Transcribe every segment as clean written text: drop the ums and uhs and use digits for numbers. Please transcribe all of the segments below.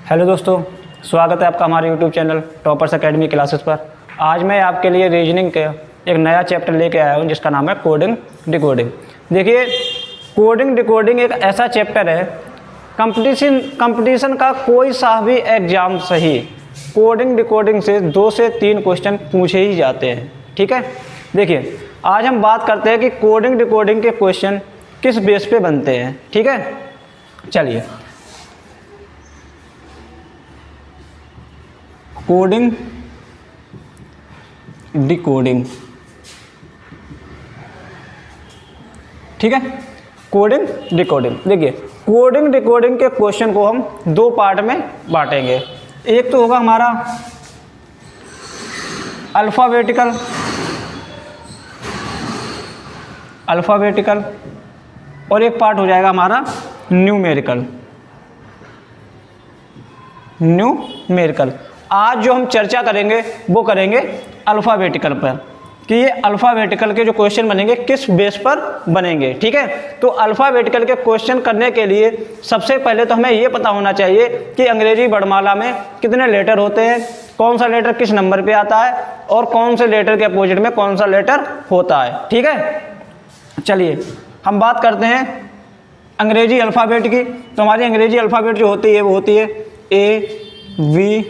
Hello दोस्तों, स्वागत है आपका हमारे YouTube channel toppers academy classes पर। आज मैं आपके लिए रीजनिंग के एक नया चैप्टर लेके आया हूँ जिसका नाम है कोडिंग डिकोडिंग। देखिए, कोडिंग डिकोडिंग एक ऐसा चैप्टर है, कंपटीशन का कोई सा भी एग्ज़ाम सही कोडिंग डिकोडिंग से 2 से 3 क्वेश्चन पूछे ही जाते हैं। ठीक है, देखिए आज हम बात करते हैं कि कोडिंग डिकोडिंग के क्वेश्चन किस बेस पे बनते हैं। ठीक है, चलिए कोडिंग डिकोडिंग। ठीक है, कोडिंग डिकोडिंग। देखिए, कोडिंग डिकोडिंग के क्वेश्चन को हम 2 पार्ट में बांटेंगे। एक तो होगा हमारा अल्फ़ाबेटिकल और एक पार्ट हो जाएगा हमारा न्यूमेरिकल। आज जो हम चर्चा करेंगे वो करेंगे अल्फ़ाबेटिकल पर, कि ये अल्फ़ाबेटिकल के जो क्वेश्चन बनेंगे किस बेस पर बनेंगे। ठीक है, तो अल्फ़ाबेटिकल के क्वेश्चन करने के लिए सबसे पहले तो हमें ये पता होना चाहिए कि अंग्रेजी वर्णमाला में कितने लेटर होते हैं, कौन सा लेटर किस नंबर पे आता है और कौन से लेटर के अपोजिट में कौन सा लेटर होता है। ठीक है, चलिए हम बात करते हैं अंग्रेजी अल्फ़ाबेट की। तो हमारी अंग्रेजी अल्फ़ाबेट जो होती है वो होती है ABCDEF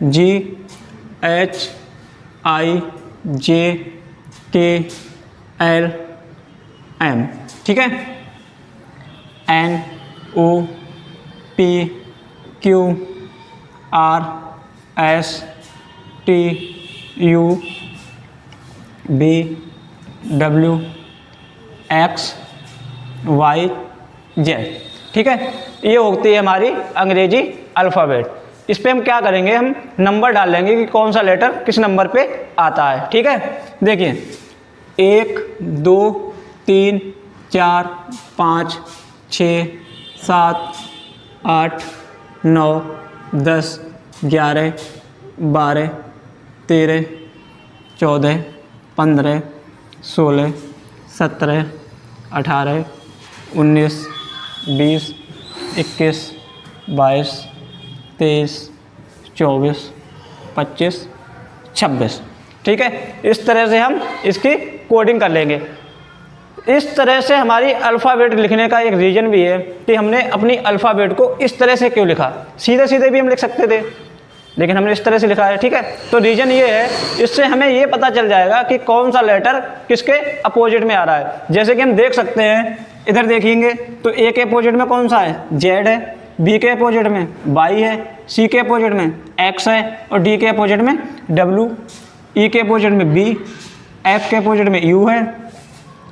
GHIJKLM। ठीक है, NOPQRSTUVWXYZ। ठीक है, ये होती है हमारी अंग्रेजी अल्फ़ाबेट। इस पे हम क्या करेंगे, हम नंबर डाल लेंगे कि कौन सा लेटर किस नंबर पे आता है। ठीक है, देखिए 1 2 3 4 5 6 7 8 9 10 11 12 13 14 15 16 17 18 19 20 21 22 23 24 25 26। ठीक है, इस तरह से हम इसकी कोडिंग कर लेंगे। इस तरह से हमारी अल्फ़ाबेट लिखने का एक रीज़न भी है कि हमने अपनी अल्फ़ाबेट को इस तरह से क्यों लिखा। सीधे सीधे भी हम लिख सकते थे, लेकिन हमने इस तरह से लिखा है। ठीक है, तो रीज़न ये है, इससे हमें ये पता चल जाएगा कि कौन सा लेटर किसके अपोजिट में आ रहा है। जैसे कि हम देख सकते हैं, इधर देखेंगे तो ए के अपोजिट में कौन सा है, जेड है, बी के अपोजिट में वाई है, सी के अपोजिट में एक्स है और डी के अपोजिट में डब्ल्यू, ई के अपोजिट में बी, एफ के अपोजिट में यू है,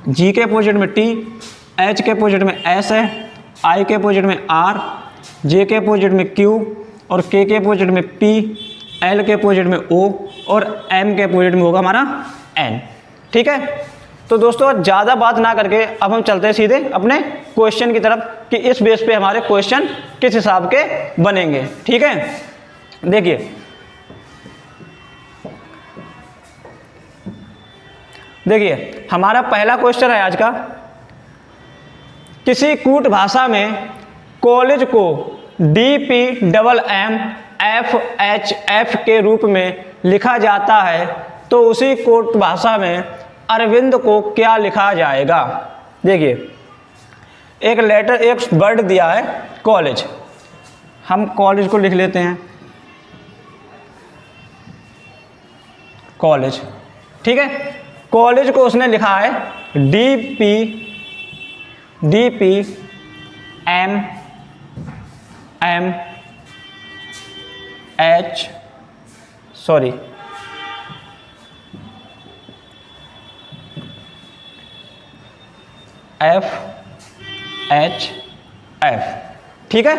जी के अपोजिट में टी, एच के अपोजिट में एस है, आई के अपोजिट में आर, जे के अपोजिट में क्यू और के अपोजिट में पी, एल के अपोजिट में ओ और एम के अपोजिट में होगा हमारा एन। ठीक है, तो दोस्तों ज़्यादा बात ना करके अब हम चलते हैं सीधे अपने क्वेश्चन की तरफ कि इस बेस पे हमारे क्वेश्चन किस हिसाब के बनेंगे। ठीक है, देखिए हमारा पहला क्वेश्चन है आज का, किसी कूट भाषा में कॉलेज को DPMMFHF के रूप में लिखा जाता है तो उसी कूट भाषा में अरविंद को क्या लिखा जाएगा। देखिए, एक लेटर, एक वर्ड दिया है कॉलेज, हम कॉलेज को लिख लेते हैं कॉलेज। ठीक है, कॉलेज को उसने लिखा है FHF। ठीक है,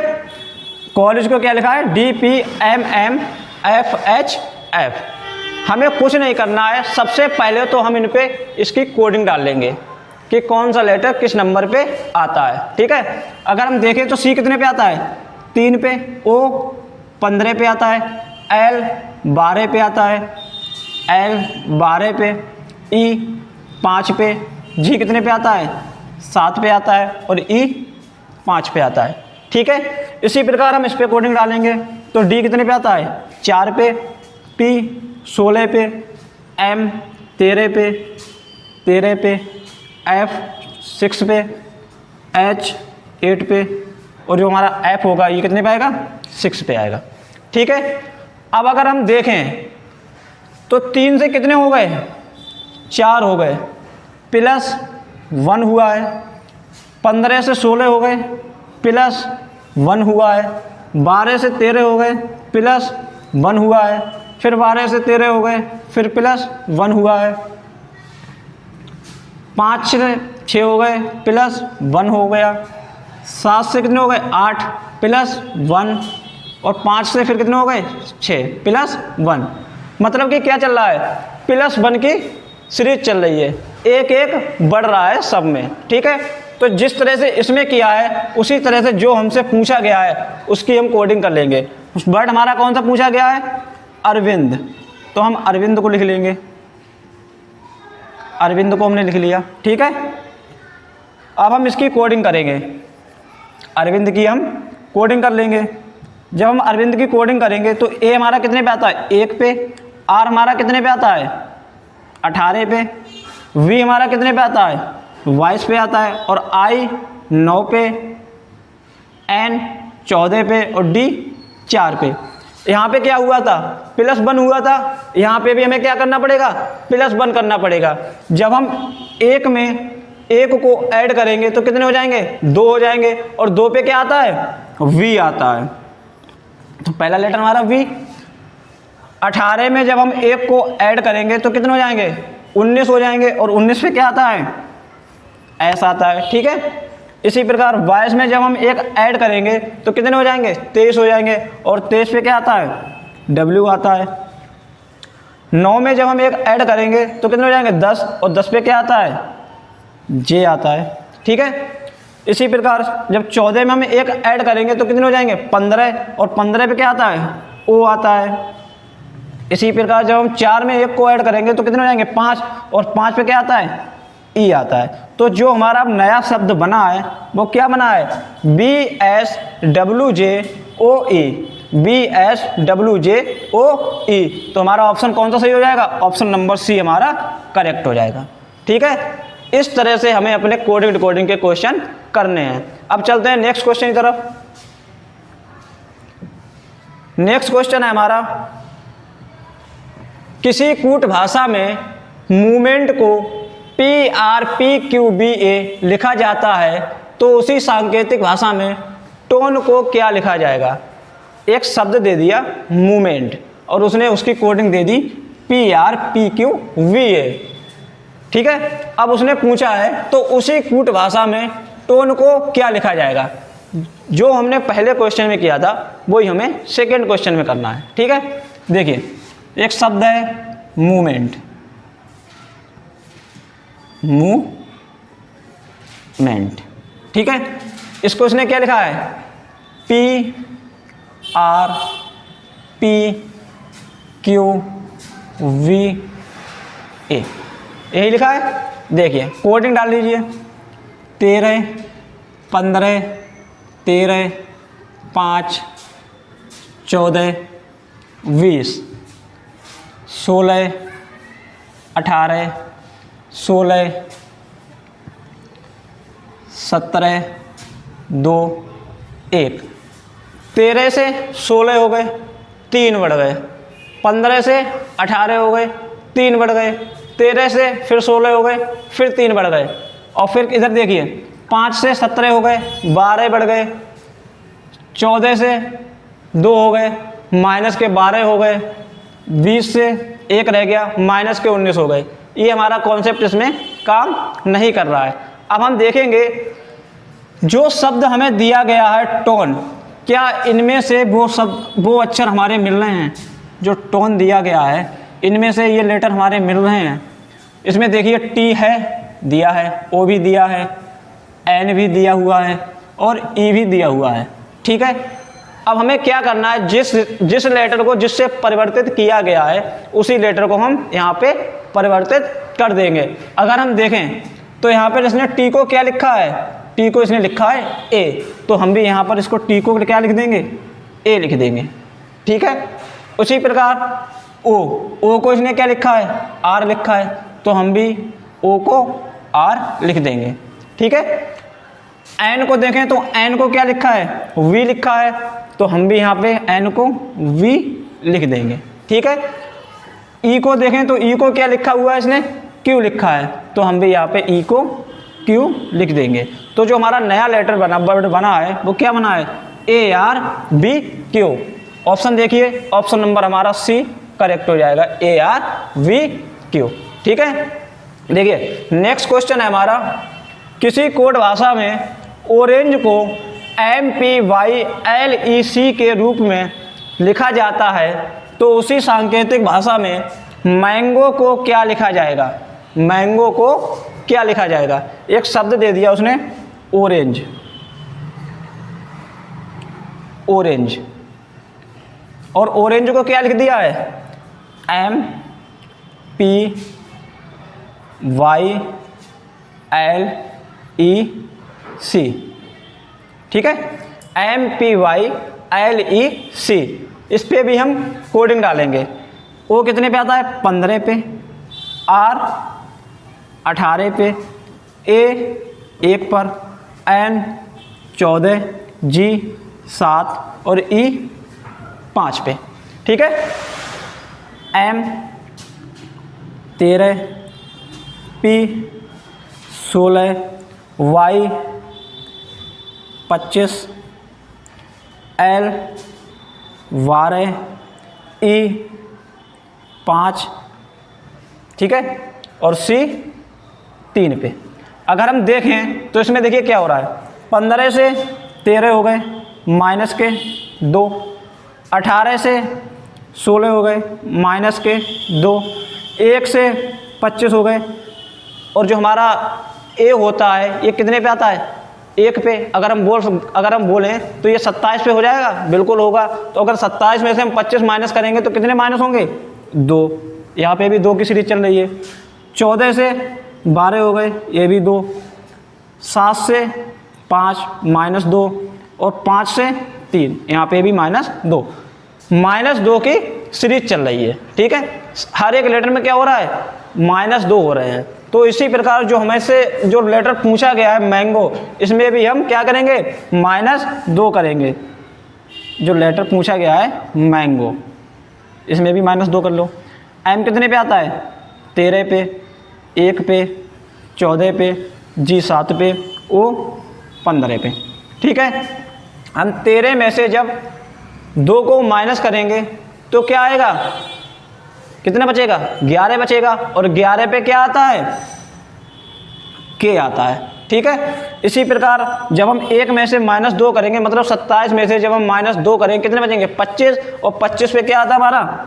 कॉलेज को क्या लिखा है, DPMMFHF। हमें कुछ नहीं करना है, सबसे पहले तो हम इन पे इसकी कोडिंग डाल लेंगे कि कौन सा लेटर किस नंबर पे आता है। ठीक है, अगर हम देखें तो सी कितने पे आता है, 3 पे, ओ 15 पे आता है, एल 12 पे आता है, एल 12 पे, ई 5 पे, जी कितने पे आता है 7 पे आता है और ई 5 पे आता है। ठीक है, इसी प्रकार हम इस पे कोडिंग डालेंगे तो डी कितने पे आता है 4 पे, पी 16 पे, एम 13 पे, एफ 6 पे, एच 8 पे और जो हमारा एफ होगा ये कितने पे आएगा 6 पे आएगा। ठीक है, अब अगर हम देखें तो 3 से कितने हो गए 4 हो गए, प्लस 1 हुआ है, 15 से 16 हो गए प्लस 1 हुआ है, 12 से 13 हो गए प्लस 1 हुआ है, फिर 12 से 13 हो गए फिर प्लस 1 हुआ है, 5 से 6 हो गए प्लस 1 हो गया, 7 से कितने हो गए 8 प्लस 1 और 5 से फिर कितने हो गए 6 प्लस 1। मतलब कि क्या चल रहा है प्लस 1 की सीरीज चल रही है, एक एक बढ़ रहा है सब में। ठीक है, तो जिस तरह से इसमें किया है उसी तरह से जो हमसे पूछा गया है उसकी हम कोडिंग कर लेंगे। वर्ड हमारा कौन सा पूछा गया है अरविंद, तो हम अरविंद को लिख लेंगे, अरविंद को हमने लिख लिया। ठीक है, अब हम इसकी कोडिंग करेंगे, अरविंद की हम कोडिंग कर लेंगे। जब हम अरविंद की कोडिंग करेंगे तो ए हमारा कितने पे आता है 1 पे, आर हमारा कितने पे आता है 18 पे, वी हमारा कितने पे आता है 22 पे आता है और आई 9 पे, एन 14 पे और डी 4 पे। यहाँ पे क्या हुआ था प्लस 1 हुआ था, यहाँ पे भी हमें क्या करना पड़ेगा प्लस 1 करना पड़ेगा। जब हम एक में एक को ऐड करेंगे तो कितने हो जाएंगे 2 हो जाएंगे और 2 पे क्या आता है वी आता है, तो पहला लेटर हमारा वी। 18 में जब हम एक को ऐड करेंगे तो कितने हो जाएंगे 19 हो जाएंगे और 19 पे क्या आता है एस आता है। ठीक है, इसी प्रकार 22 में जब हम एक ऐड करेंगे तो कितने हो जाएंगे 23 हो जाएंगे और 23 पे क्या आता है डब्ल्यू आता है। 9 में जब हम एक ऐड करेंगे तो कितने हो जाएंगे 10 और 10 पे क्या आता है जे आता है। ठीक है, इसी प्रकार जब 14 में हम एक ऐड करेंगे तो कितने हो जाएंगे 15 और 15 पे क्या आता है ओ आता है। इसी प्रकार जब हम 4 में एक को ऐड करेंगे तो कितने हो जाएंगे 5 और 5 पे क्या आता है ई आता है। तो जो हमारा नया शब्द बना है वो क्या बना है BSWJOE, BSWJOE। तो हमारा ऑप्शन कौन सा सही हो जाएगा ऑप्शन नंबर सी हमारा करेक्ट हो जाएगा। ठीक है, इस तरह से हमें अपने कोडिंग डिकोडिंग के क्वेश्चन करने हैं। अब चलते हैं नेक्स्ट क्वेश्चन की तरफ। नेक्स्ट क्वेश्चन है हमारा किसी कूट भाषा में मूवमेंट को PRPQBA लिखा जाता है तो उसी सांकेतिक भाषा में टोन को क्या लिखा जाएगा। एक शब्द दे दिया मूवमेंट और उसने उसकी कोडिंग दे दी PRPQBA। ठीक है, अब उसने पूछा है तो उसी कूट भाषा में टोन को क्या लिखा जाएगा। जो हमने पहले क्वेश्चन में किया था वही हमें सेकेंड क्वेश्चन में करना है। ठीक है, देखिए एक शब्द है मूवमेंट, मूवमेंट। ठीक है, इसको इसने क्या लिखा है PRPQBA यही लिखा है। देखिए कोडिंग डाल लीजिए 13 15 13 5 14 20 16 18 16 17 2 1। 13 से 16 हो गए 3 बढ़ गए, 15 से 18 हो गए 3 बढ़ गए, 13 से फिर 16 हो गए फिर 3 बढ़ गए और फिर इधर देखिए 5 से 17 हो गए 12 बढ़ गए, 14 से 2 हो गए माइनस के 12 हो गए, 20 से 1 रह गया माइनस के 19 हो गए। ये हमारा कॉन्सेप्ट इसमें काम नहीं कर रहा है। अब हम देखेंगे जो शब्द हमें दिया गया है टोन, क्या इनमें से वो अक्षर हमारे मिल रहे हैं। जो टोन दिया गया है इनमें से ये लेटर हमारे मिल रहे हैं। इसमें देखिए टी है दिया है, ओ भी दिया है, एन भी दिया हुआ है और ई भी दिया हुआ है। ठीक है, अब हमें क्या करना है जिस लेटर को जिससे परिवर्तित किया गया है उसी लेटर को हम यहाँ पे परिवर्तित कर देंगे। अगर हम देखें तो यहाँ पर इसने टी को क्या लिखा है, टी को इसने लिखा है ए, तो हम भी यहाँ पर इसको टी को क्या लिख देंगे, ए लिख देंगे। ठीक है, उसी प्रकार ओ को इसने क्या लिखा है, आर लिखा है, तो हम भी ओ को आर लिख देंगे। ठीक है, एन को देखें तो एन को क्या लिखा है, वी लिखा है, तो हम भी यहाँ पे एन को वी लिख देंगे। ठीक है, ई को देखें तो ई को क्या लिखा हुआ है इसने, क्यू लिखा है, तो हम भी यहाँ पे ई को क्यू लिख देंगे। तो जो हमारा नया लेटर बना, वर्ड बना है, वो क्या बना है, A R B Q. Option देखिए, ऑप्शन नंबर हमारा सी करेक्ट हो जाएगा, ए आर वी क्यू। ठीक है, देखिए नेक्स्ट क्वेश्चन है हमारा, किसी कोड भाषा में ऑरेंज को MPYLEC के रूप में लिखा जाता है, तो उसी सांकेतिक भाषा में मैंगो को क्या लिखा जाएगा, मैंगो को क्या लिखा जाएगा। एक शब्द दे दिया उसने, ऑरेंज, ऑरेंज, और ऑरेंज को क्या लिख दिया है, MPYLEC। ठीक है, MPYLEC, इस पे भी हम कोडिंग डालेंगे। ओ कितने पे आता है, 15 पे, आर 18 पे, ए 1 पर, एन 14, जी 7 और ई 5 पे। ठीक है, एम 13, पी 16, वाई 25, एल 12, ई 5, ठीक है, और सी 3 पे। अगर हम देखें तो इसमें देखिए क्या हो रहा है, 15 से 13 हो गए, माइनस के 2, 18 से 16 हो गए, माइनस के 2, 1 से 25 हो गए, और जो हमारा ए होता है ये कितने पे आता है, 1 पे। अगर हम बोलें तो ये 27 पे हो जाएगा, बिल्कुल होगा। तो अगर 27 में से हम 25 माइनस करेंगे तो कितने माइनस होंगे, 2। यहाँ पे भी 2 की सीरीज चल रही है। 14 से 12 हो गए, ये भी 2। 7 से 5 माइनस 2, और 5 से 3, यहाँ पे भी -2। -2 की सीरीज चल रही है। ठीक है, हर एक लेटर में क्या हो रहा है, -2 हो रहे हैं। तो इसी प्रकार जो हमें से जो लेटर पूछा गया है मैंगो, इसमें भी हम क्या करेंगे, -2 करेंगे। जो लेटर पूछा गया है मैंगो, इसमें भी -2 कर लो। एम कितने पे आता है, 13 पे, 1 पे, 14 पे, जी 7 पे, ओ 15 पे। ठीक है, हम 13 में से जब 2 को माइनस करेंगे तो क्या आएगा, कितना बचेगा, 11 बचेगा, और 11 पे क्या आता है, के आता है। ठीक है, इसी प्रकार जब हम 1 में से -2 करेंगे, मतलब 27 में से जब हम -2 करेंगे कितने बचेंगे, 25, और 25 पे क्या आता है हमारा,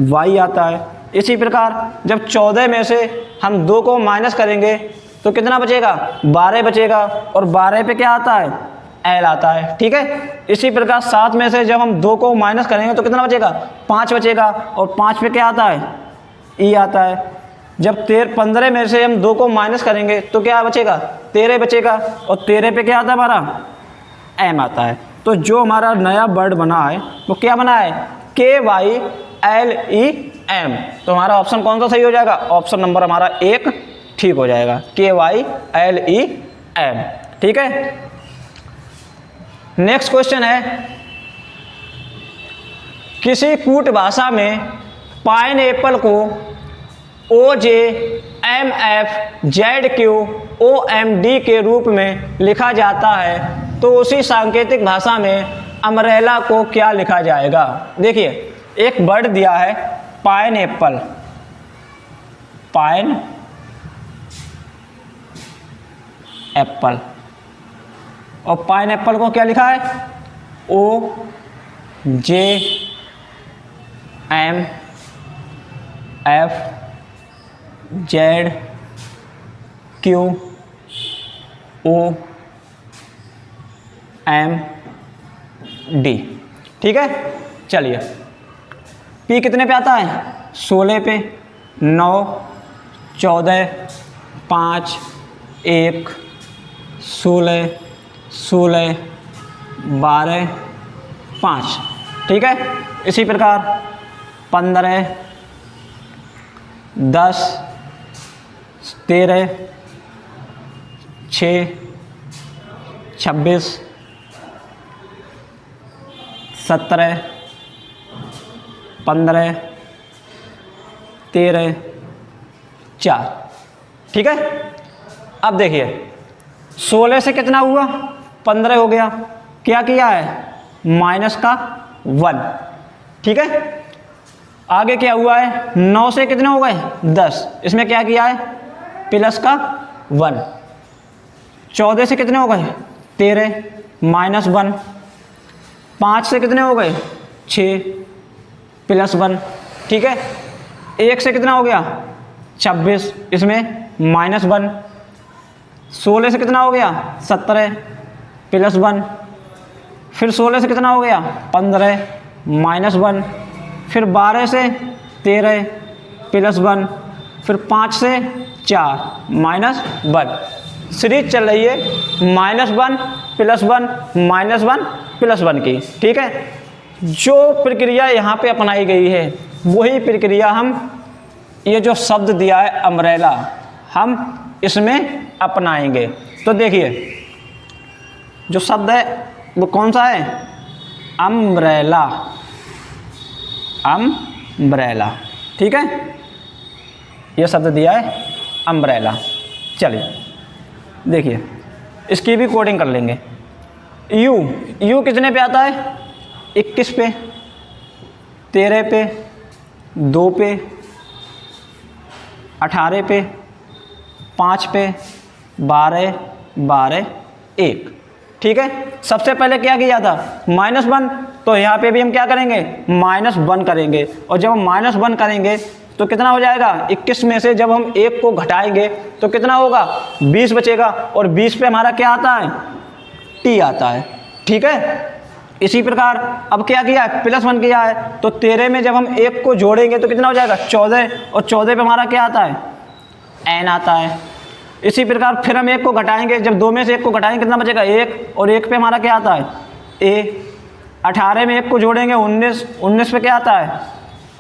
वाई आता है। इसी प्रकार जब 14 में से हम 2 को माइनस करेंगे तो कितना बचेगा, 12 बचेगा, और 12 पे क्या आता है, एल आता है। ठीक है, इसी प्रकार 7 में से जब हम 2 को माइनस करेंगे तो कितना बचेगा, 5 बचेगा, और 5 पे क्या आता है, ई आता है। जब 15 में से हम 2 को माइनस करेंगे तो क्या बचेगा, 13 बचेगा, और 13 पे क्या आता है हमारा, एम आता है। तो जो हमारा नया वर्ड बना है वो क्या बना है, KYLEM। तो हमारा ऑप्शन कौन सा सही हो जाएगा, ऑप्शन नंबर हमारा 1 ठीक हो जाएगा, KYLEM। ठीक है, नेक्स्ट क्वेश्चन है, किसी कूट भाषा में पाइनएप्पल को OJMFZQOMD के रूप में लिखा जाता है, तो उसी सांकेतिक भाषा में अम्ब्रेला को क्या लिखा जाएगा। देखिए एक वर्ड दिया है पाइनएप्पल, पाइन एप्पल, और पाइनएप्पल को क्या लिखा है, OJMFZQOMD। ठीक है, चलिए पी कितने पे आता है, 16 पे, 9, 14, 5, 1, 16, 16, 12, 5। ठीक है, इसी प्रकार 15, 10, 13, 6, 26, 17, 15, 13, 4। ठीक है, अब देखिए 16 से कितना हुआ, 15 हो गया, क्या किया है माइनस का 1। ठीक है, आगे क्या हुआ है 9 से कितने हो गए 10, इसमें क्या किया है प्लस का 1। 14 से कितने हो गए 13 माइनस 1। 5 से कितने हो गए 6 प्लस 1। ठीक है, 1 से कितना हो गया 26, इसमें माइनस 1। 16 से कितना हो गया 17 प्लस 1। फिर 16 से कितना हो गया 15 माइनस 1। फिर 12 से 13 प्लस 1। फिर 5 से 4 माइनस 1। सीरीज चल रही है -1 +1 -1 +1 की। ठीक है, जो प्रक्रिया यहाँ पे अपनाई गई है वही प्रक्रिया हम ये जो शब्द दिया है अम्ब्रेला, हम इसमें अपनाएंगे। तो देखिए जो शब्द है वो कौन सा है अम्ब्रेला, अम्ब्रेला। ठीक है, ये शब्द दिया है अम्ब्रेला। चलिए देखिए इसकी भी कोडिंग कर लेंगे। यू कितने पे आता है 21 पे, 13 पे, 2 पे, 18 पे, 5 पे, 12, 12, 1। ठीक है, सबसे पहले क्या किया था -1, तो यहाँ पे भी हम क्या करेंगे -1 करेंगे। और जब हम -1 करेंगे तो कितना हो जाएगा 21 में से जब हम 1 को घटाएंगे तो कितना होगा 20 बचेगा। और 20 पे हमारा क्या आता है टी आता है। ठीक है, इसी प्रकार अब क्या किया है +1 किया है, तो 13 में जब हम 1 को जोड़ेंगे तो कितना हो जाएगा 14। और 14 पे हमारा क्या आता है एन आता है। इसी प्रकार फिर हम 1 को घटाएंगे, जब 2 में से 1 को घटाएंगे कितना बचेगा 1। और 1 पे हमारा क्या आता है ए। 18 में 1 को जोड़ेंगे 19, 19 पे क्या आता है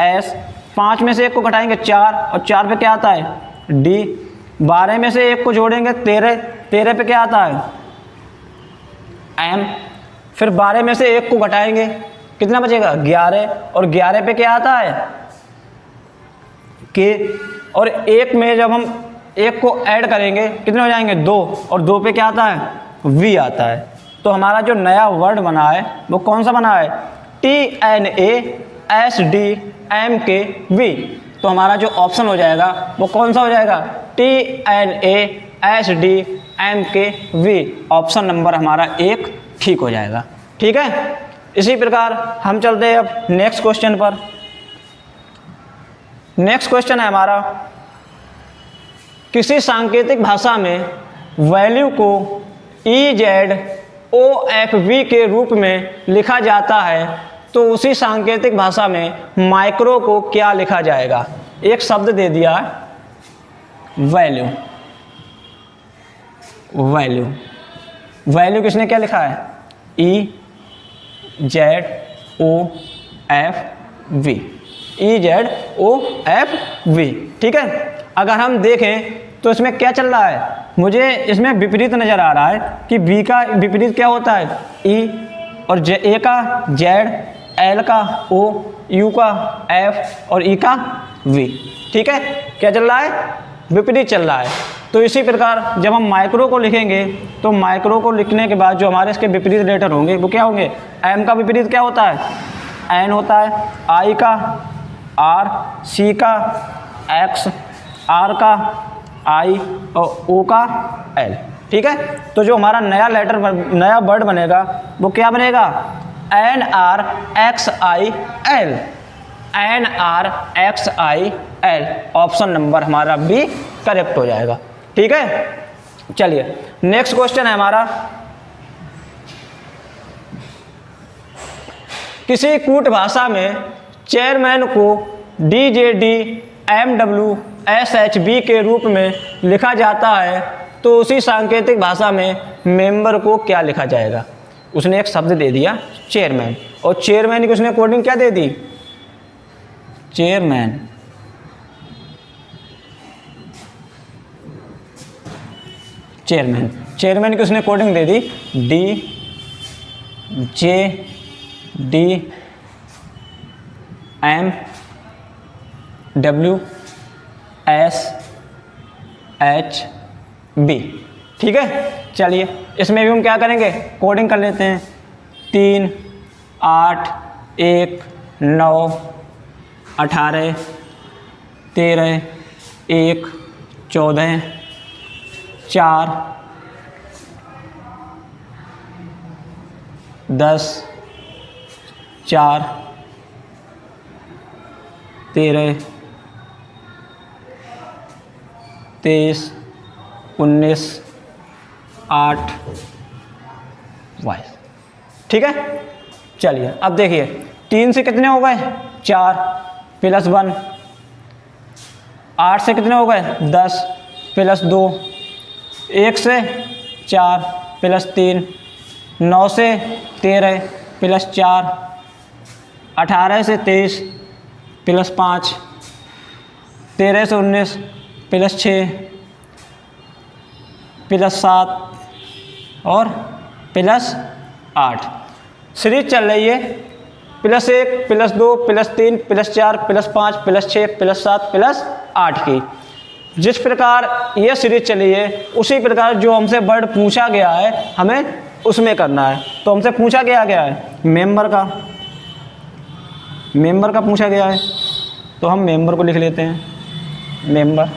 एस। 5 में से 1 को घटाएंगे 4, और 4 पे क्या आता है डी। 12 में से 1 को जोड़ेंगे 13, 13 पे क्या आता है एम। फिर 12 में से 1 को घटाएंगे कितना बचेगा 11, और 11 पे क्या आता है के। और 1 में जब हम 1 को ऐड करेंगे कितने हो जाएंगे 2, और 2 पे क्या आता है वी आता है। तो हमारा जो नया वर्ड बना है वो कौन सा बना है TNASDMKV। तो हमारा जो ऑप्शन हो जाएगा वो कौन सा हो जाएगा TNASDMKV। ऑप्शन नंबर हमारा 1 ठीक हो जाएगा। ठीक है, इसी प्रकार हम चलते हैं अब नेक्स्ट क्वेश्चन पर। नेक्स्ट क्वेश्चन है हमारा, किसी सांकेतिक भाषा में वैल्यू को EZOFV के रूप में लिखा जाता है तो उसी सांकेतिक भाषा में माइक्रो को क्या लिखा जाएगा। एक शब्द दे दिया है वैल्यू, वैल्यू, वैल्यू किसने क्या लिखा है EZOFV, EZOFV। ठीक है, अगर हम देखें तो इसमें क्या चल रहा है, मुझे इसमें विपरीत नज़र आ रहा है कि बी का विपरीत क्या होता है ई, और ए का जेड, एल का ओ, यू का एफ और ई का वी। ठीक है, क्या चल रहा है विपरीत चल रहा है। तो इसी प्रकार जब हम माइक्रो को लिखेंगे तो माइक्रो को लिखने के बाद जो हमारे इसके विपरीत लेटर होंगे वो क्या होंगे। एम का विपरीत क्या होता है एन होता है, आई का आर, सी का एक्स, आर का आई और ओ का एल। ठीक है, तो जो हमारा नया लेटर नया वर्ड बनेगा वो क्या बनेगा NRXIL, NRXIL। ऑप्शन नंबर हमारा बी करेक्ट हो जाएगा। ठीक है, चलिए नेक्स्ट क्वेश्चन है हमारा, किसी कूट भाषा में चेयरमैन को DJD MWSHB के रूप में लिखा जाता है तो उसी सांकेतिक भाषा में मेंबर को क्या लिखा जाएगा। उसने एक शब्द दे दिया चेयरमैन, और चेयरमैन की उसने कोडिंग क्या दे दी, चेयरमैन। चेयरमैन की उसने कोडिंग दे दी DJDMWSHB, ठीक है। चलिए इसमें भी हम क्या करेंगे, कोडिंग कर लेते हैं। 3 8 1 9 18 13 1 14 4 10 4 13 23 19 8 22, ठीक है। चलिए अब देखिए 3 से कितने हो गए 4 प्लस 1, 8 से कितने हो गए 10 प्लस 2, 1 से 4 प्लस 3, 9 से 13 प्लस 4, 18 से 23 प्लस 5, 13 से 19 प्लस 6 प्लस 7 और प्लस 8। सीरीज चल रही है +1 +2 +3 +4 +5 +6 +7 +8 की। जिस प्रकार ये सीरीज चली है उसी प्रकार जो हमसे वर्ड पूछा गया है हमें उसमें करना है। तो हमसे पूछा गया है मेंबर का पूछा गया है, तो हम मेंबर को लिख लेते हैं मेंबर।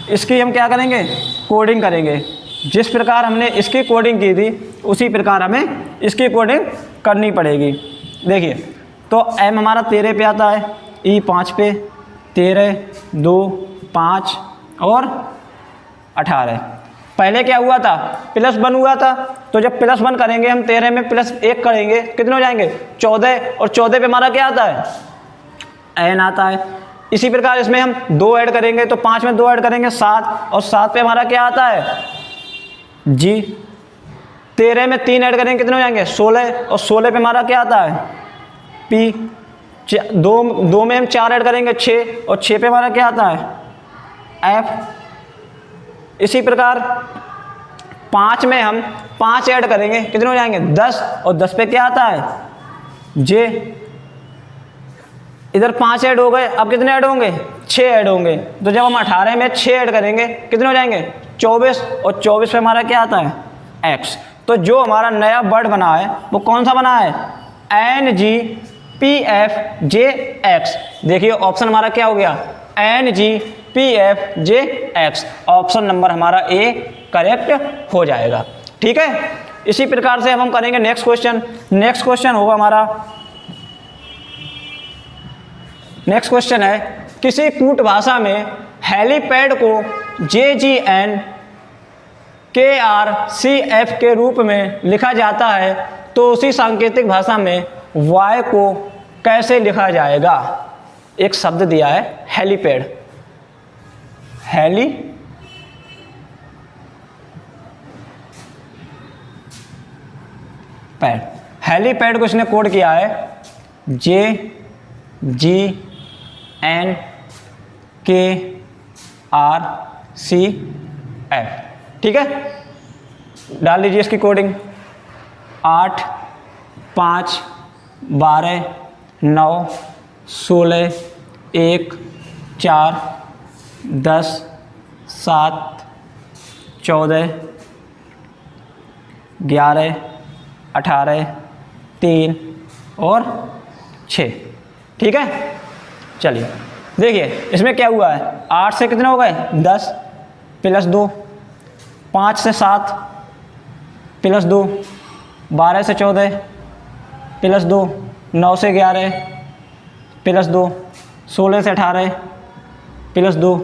इसकी हम क्या करेंगे, कोडिंग करेंगे। जिस प्रकार हमने इसकी कोडिंग की थी उसी प्रकार हमें इसकी कोडिंग करनी पड़ेगी। देखिए तो M हमारा 13 पे आता है, E 5 पे, 13 2 5 और 18। पहले क्या हुआ था +1 हुआ था, तो जब +1 करेंगे हम 13 में +1 करेंगे कितने हो जाएंगे 14, और 14 पे हमारा क्या आता है N आता है। इसी प्रकार इसमें हम 2 ऐड करेंगे तो 5 में 2 ऐड करेंगे 7, और 7 पे हमारा क्या आता है G। 13 में 3 ऐड करेंगे कितने हो जाएंगे 16, और 16 पे हमारा क्या आता है P। 2 में हम 4 ऐड करेंगे 6, और 6 पे हमारा क्या आता है F। इसी प्रकार 5 में हम 5 ऐड करेंगे कितने हो जाएंगे 10, और 10 पे क्या आता है J। इधर 5 ऐड हो गए, अब कितने ऐड होंगे 6 ऐड होंगे। तो जब हम 18 में 6 ऐड करेंगे कितने हो जाएंगे 24, और 24 पे हमारा क्या आता है X। तो जो हमारा नया वर्ड बना है वो कौन सा बना है NGPFJX। देखिए ऑप्शन हमारा क्या हो गया NGPFJX। ऑप्शन नंबर हमारा A करेक्ट हो जाएगा, ठीक है। इसी प्रकार से अब हम करेंगे नेक्स्ट क्वेश्चन। नेक्स्ट क्वेश्चन होगा हमारा, नेक्स्ट क्वेश्चन है किसी कूट भाषा में हेलीपैड को JGNKRCF के रूप में लिखा जाता है, तो उसी सांकेतिक भाषा में Y को कैसे लिखा जाएगा। एक शब्द दिया है हेलीपैड, हेलीपैड को इसने कोड किया है JGNKRCF, ठीक है। डाल लीजिए इसकी कोडिंग 8 5 12 9 16 1 4 10 7 14 11 18 3 और 6, ठीक है। चलिए देखिए इसमें क्या हुआ है 8 से कितने हो गए 10 प्लस 2, 5 से 7 प्लस 2, 12 से 14 प्लस 2, 9 से 11 प्लस 2, 16 से 18 प्लस 2,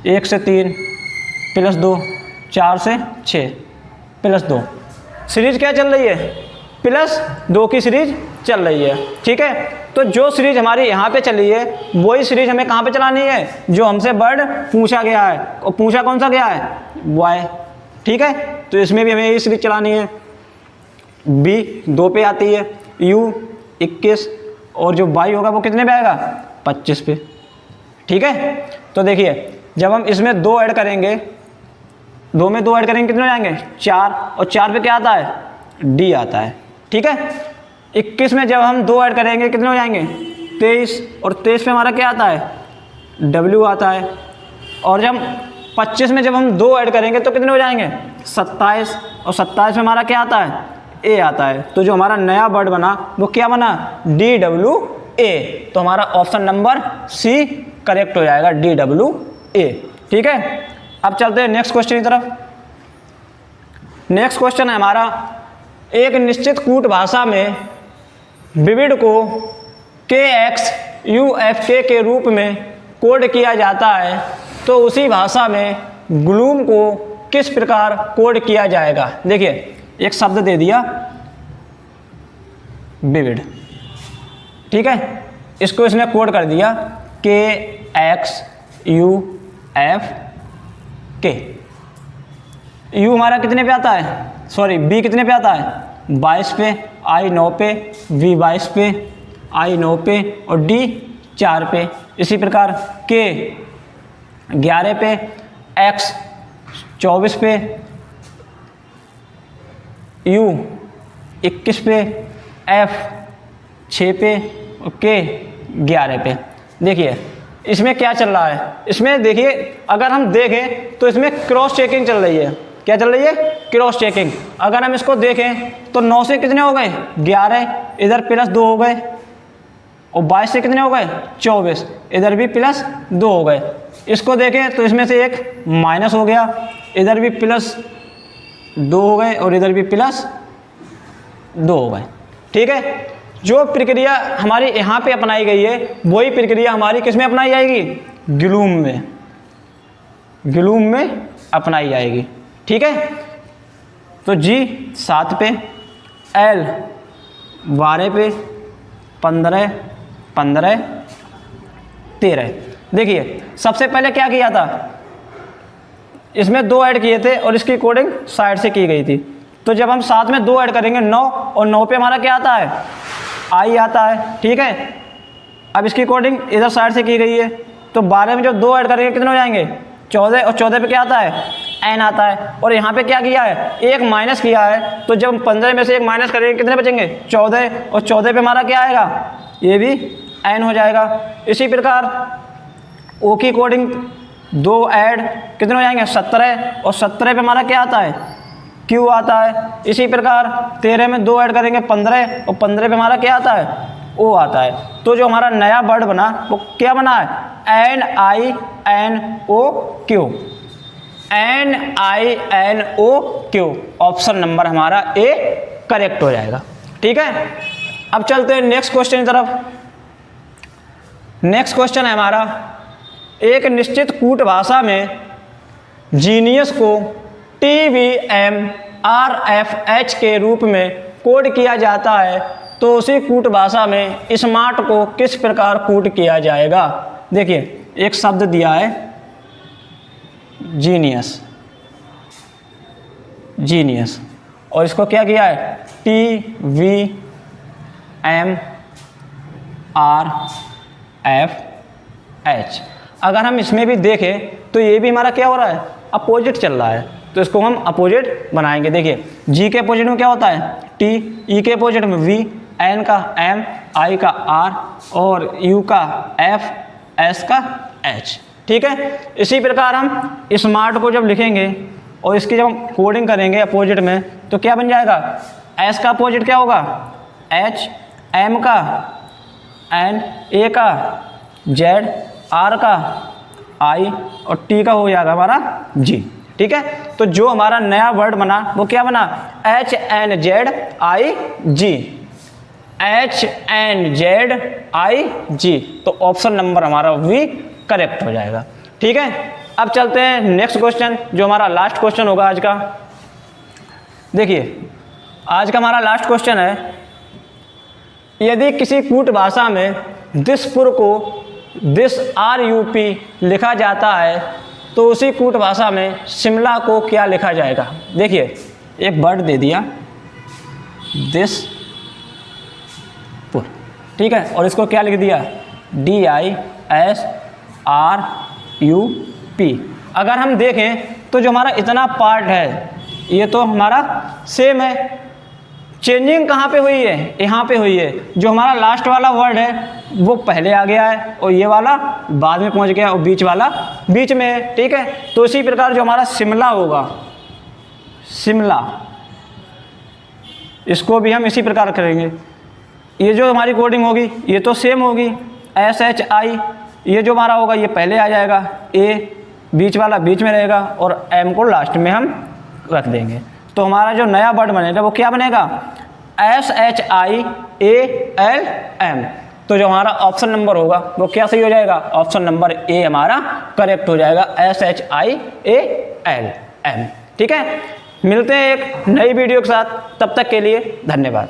1 से 3 प्लस 2, 4 से 6 प्लस 2। सीरीज क्या चल रही है +2 की सीरीज चल रही है, ठीक है। तो जो सीरीज हमारी यहाँ पे चली है वही सीरीज हमें कहाँ पे चलानी है जो हमसे वर्ड पूछा गया है, और पूछा कौन सा गया है Y। ठीक है, तो इसमें भी हमें यही सीरीज चलानी है। बी 2 पे आती है, यू 21 और जो वाई होगा वो कितने पे आएगा 25 पे। ठीक है, तो देखिए जब हम इसमें 2 ऐड करेंगे, 2 में 2 ऐड करेंगे कितने हो जाएंगे 4, और 4 पे क्या आता है डी आता है। ठीक है, 21 में जब हम 2 ऐड करेंगे कितने हो जाएंगे 23, और 23 पे हमारा क्या आता है डब्ल्यू आता है। और जब 25 में जब हम 2 ऐड करेंगे तो कितने हो जाएंगे 27, और 27 में हमारा क्या आता है ए आता है। तो जो हमारा नया वर्ड बना वो क्या बना DWA। तो हमारा ऑप्शन नंबर सी करेक्ट हो जाएगा, DWA। ठीक है, अब चलते हैं नेक्स्ट क्वेश्चन की तरफ। नेक्स्ट क्वेश्चन है हमारा, एक निश्चित कूट भाषा में विविध को KXUFK के रूप में कोड किया जाता है, तो उसी भाषा में ग्लूम को किस प्रकार कोड किया जाएगा। देखिए एक शब्द दे दिया विविड, ठीक है, इसको इसने कोड कर दिया KXUFK। यू हमारा कितने पे आता है, सॉरी बी कितने पे आता है 22 पे, आई 9 पे, वी 22 पे, आई 9 पे और डी 4 पे। इसी प्रकार के 11 पे, एक्स 24 पे, यू 21 पे, एफ 6 पे और के 11 पे। देखिए इसमें क्या चल रहा है, इसमें देखिए अगर हम देखें तो इसमें क्रॉस चेकिंग चल रही है। क्या चल रही है क्रॉस चेकिंग। अगर हम इसको देखें तो 9 से कितने हो गए 11, इधर प्लस 2 हो गए, और 22 से कितने हो गए 24, इधर भी प्लस 2 हो गए। इसको देखें तो इसमें से एक माइनस हो गया, इधर भी प्लस 2 हो गए और इधर भी प्लस 2 हो गए। ठीक है, जो प्रक्रिया हमारी यहाँ पे अपनाई गई है वही प्रक्रिया हमारी किस में अपनाई जाएगी ग्लूम में, ग्लूम में अपनाई जाएगी। ठीक है, तो जी 7 पे, एल 12 पे, 15, 15, 13। देखिए सबसे पहले क्या किया था, इसमें 2 ऐड किए थे और इसकी कोडिंग साइड से की गई थी। तो जब हम साथ में 2 ऐड करेंगे 9, और 9 पे हमारा क्या आता है आई आता है। ठीक है, अब इसकी कोडिंग इधर साइड से की गई है, तो 12 में जब 2 ऐड करेंगे कितने हो जाएंगे 14, और 14 पे क्या आता है एन आता है। और यहाँ पे क्या किया है एक माइनस किया है, तो जब 15 में से एक माइनस करेंगे कितने बचेंगे 14, और 14 पे हमारा क्या आएगा ये भी एन हो जाएगा। इसी प्रकार ओ की कोडिंग 2 ऐड कितने हो जाएंगे 17, और 17 पे हमारा क्या आता है क्यू आता है। इसी प्रकार 13 में 2 ऐड करेंगे 15, और 15 पे हमारा क्या आता है ओ आता है। तो जो हमारा नया वर्ड बना वो क्या बना है NINOQ, NINOQ। ऑप्शन नंबर हमारा ए करेक्ट हो जाएगा। ठीक है, अब चलते हैं नेक्स्ट क्वेश्चन की तरफ। नेक्स्ट क्वेश्चन है हमारा, एक निश्चित कूट भाषा में जीनियस को TVMRFH के रूप में कोड किया जाता है, तो उसी कूट भाषा में स्मार्ट को किस प्रकार कोड किया जाएगा। देखिए एक शब्द दिया है जीनियस, जीनियस, और इसको क्या किया है TVMRFH। अगर हम इसमें भी देखें तो ये भी हमारा क्या हो रहा है अपोजिट चल रहा है, तो इसको हम अपोजिट बनाएंगे। देखिए जी के अपोजिट में क्या होता है टी, ई के अपोजिट में वी, एन का एम, आई का आर और यू का एफ, एस का एच। ठीक है, इसी प्रकार हम स्मार्ट को जब लिखेंगे और इसकी जब हम कोडिंग करेंगे अपोजिट में तो क्या बन जाएगा एस का अपोजिट क्या होगा एच, एम का एन, ए का जेड, आर का आई और टी का हो जाएगा हमारा जी। ठीक है, तो जो हमारा नया वर्ड बना वो क्या बना HNZIG, HNZIG। तो ऑप्शन नंबर हमारा वी करेक्ट हो जाएगा। ठीक है, अब चलते हैं नेक्स्ट क्वेश्चन जो हमारा लास्ट क्वेश्चन होगा आज का। देखिए आज का हमारा लास्ट क्वेश्चन है, यदि किसी कूट भाषा में दिसपुर को दिस RUP लिखा जाता है तो उसी कूट भाषा में शिमला को क्या लिखा जाएगा। देखिए एक वर्ड दे दिया दिसपुर, ठीक है, और इसको क्या लिख दिया DISRUP। अगर हम देखें तो जो हमारा इतना पार्ट है ये तो हमारा सेम है, चेंजिंग कहाँ पे हुई है, यहाँ पे हुई है। जो हमारा लास्ट वाला वर्ड है वो पहले आ गया है और ये वाला बाद में पहुँच गया और बीच वाला बीच में है, ठीक है। तो इसी प्रकार जो हमारा शिमला होगा, शिमला, इसको भी हम इसी प्रकार करेंगे। ये जो हमारी कोडिंग होगी ये तो सेम होगी, SHI, ये जो हमारा होगा ये पहले आ जाएगा, A बीच वाला बीच में रहेगा और M को लास्ट में हम रख देंगे। तो हमारा जो नया वर्ड बनेगा वो क्या बनेगा SHIALM। तो जो हमारा ऑप्शन नंबर होगा वो क्या सही हो जाएगा, ऑप्शन नंबर A हमारा करेक्ट हो जाएगा, SHIALM, ठीक है। मिलते हैं एक नई वीडियो के साथ, तब तक के लिए धन्यवाद।